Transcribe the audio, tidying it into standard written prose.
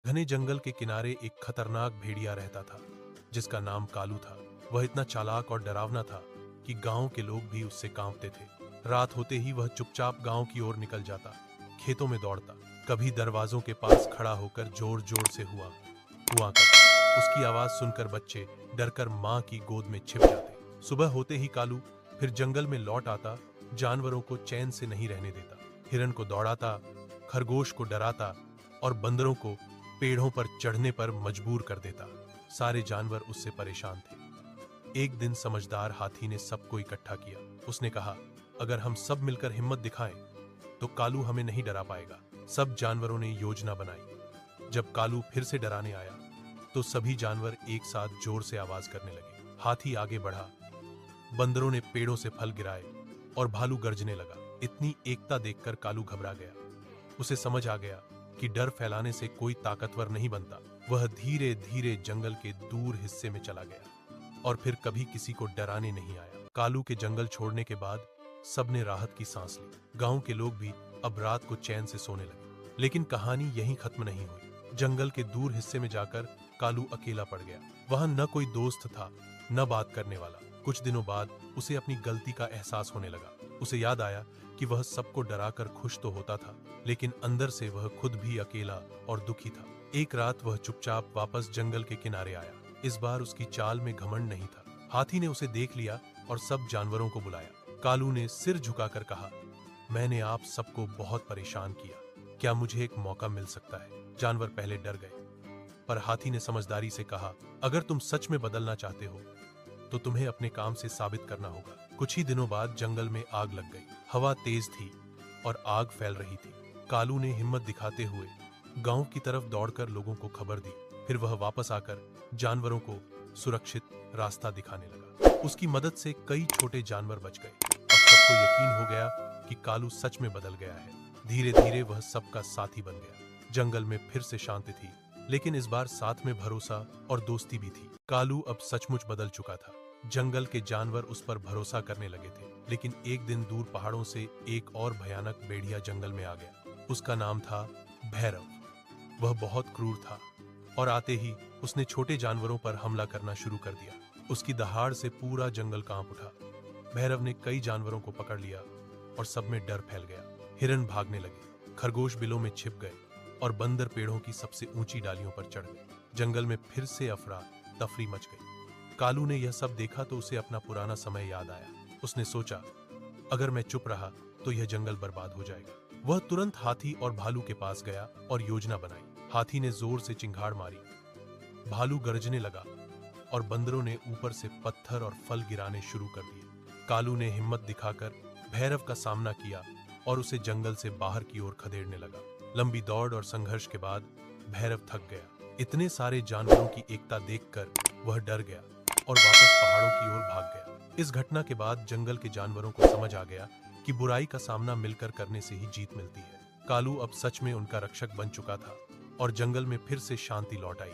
घने जंगल के किनारे एक खतरनाक भेड़िया रहता था जिसका नाम कालू था। वह इतना चालाक और डरावना था कि गांव के लोग भी उससे कांपते थे। रात होते ही वह चुपचाप गांव की ओर निकल जाता, खेतों में दौड़ता, कभी दरवाजों के पास खड़ा होकर जोर जोर से हुआ हुआ करता। उसकी आवाज सुनकर बच्चे डरकर मां की गोद में छिप जाते। सुबह होते ही कालू फिर जंगल में लौट आता, जानवरों को चैन से नहीं रहने देता। हिरन को दौड़ाता, खरगोश को डराता और बंदरों को पेड़ों पर चढ़ने पर मजबूर कर देता। सारे जानवर उससे परेशान थे। एक दिन समझदार हाथी ने सबको इकट्ठा किया। उसने कहा, अगर हम सब मिलकर हिम्मत दिखाएं तो कालू हमें नहीं डरा पाएगा। सब जानवरों ने योजना बनाई। जब कालू फिर से डराने आया तो सभी जानवर एक साथ जोर से आवाज करने लगे। हाथी आगे बढ़ा, बंदरों ने पेड़ों से फल गिराए और भालू गरजने लगा। इतनी एकता देखकर कालू घबरा गया। उसे समझ आ गया कि डर फैलाने से कोई ताकतवर नहीं बनता। वह धीरे धीरे जंगल के दूर हिस्से में चला गया और फिर कभी किसी को डराने नहीं आया। कालू के जंगल छोड़ने के बाद सबने राहत की सांस ली। गांव के लोग भी अब रात को चैन से सोने लगे। लेकिन कहानी यहीं खत्म नहीं हुई। जंगल के दूर हिस्से में जाकर कालू अकेला पड़ गया। वहां न कोई दोस्त था, न बात करने वाला। कुछ दिनों बाद उसे अपनी गलती का एहसास होने लगा। उसे याद आया कि वह सबको डराकर खुश तो होता था, लेकिन अंदर से वह खुद भी अकेला और दुखी था। एक रात वह चुपचाप वापस जंगल के किनारे आया। इस बार उसकी चाल में घमंड नहीं था। हाथी ने उसे देख लिया और सब जानवरों को बुलाया। कालू ने सिर झुकाकर कहा, मैंने आप सबको बहुत परेशान किया, क्या मुझे एक मौका मिल सकता है? जानवर पहले डर गए, पर हाथी ने समझदारी से कहा, अगर तुम सच में बदलना चाहते हो तो तुम्हें अपने काम से साबित करना होगा। कुछ ही दिनों बाद जंगल में आग लग गई। हवा तेज थी और आग फैल रही थी। कालू ने हिम्मत दिखाते हुए गांव की तरफ दौड़कर लोगों को खबर दी। फिर वह वापस आकर जानवरों को सुरक्षित रास्ता दिखाने लगा। उसकी मदद से कई छोटे जानवर बच गए। अब सबको यकीन हो गया कि कालू सच में बदल गया है। धीरे धीरे वह सबका साथी बन गया। जंगल में फिर से शांति थी, लेकिन इस बार साथ में भरोसा और दोस्ती भी थी। कालू अब सचमुच बदल चुका था। जंगल के जानवर उस पर भरोसा करने लगे थे। लेकिन एक दिन दूर पहाड़ों से एक और भयानक भेड़िया जंगल में आ गया। उसका नाम था भैरव। वह बहुत क्रूर था और आते ही उसने छोटे जानवरों पर हमला करना शुरू कर दिया। उसकी दहाड़ से पूरा जंगल कांप उठा। भैरव ने कई जानवरों को पकड़ लिया और सब में डर फैल गया। हिरन भागने लगे, खरगोश बिलों में छिप गए और बंदर पेड़ों की सबसे ऊंची डालियों पर चढ़ गए। जंगल में फिर से अफरा तफरी मच गई। कालू ने यह सब देखा तो उसे अपना पुराना समय याद आया। उसने सोचा, अगर मैं चुप रहा तो यह जंगल बर्बाद हो जाएगा। वह तुरंत हाथी और भालू के पास गया और योजना बनाई। हाथी ने जोर से चिंगाड़ मारी, भालू गरजने लगा और बंदरों ने ऊपर से पत्थर और फल गिराने शुरू कर दिए। कालू ने हिम्मत दिखाकर भैरव का सामना किया और उसे जंगल से बाहर की ओर खदेड़ने लगा। लंबी दौड़ और संघर्ष के बाद भैरव थक गया। इतने सारे जानवरों की एकता देखकर वह डर गया और वापस पहाड़ों की ओर भाग गया। इस घटना के बाद जंगल के जानवरों को समझ आ गया कि बुराई का सामना मिलकर करने से ही जीत मिलती है। कालू अब सच में उनका रक्षक बन चुका था और जंगल में फिर से शांति लौट आई।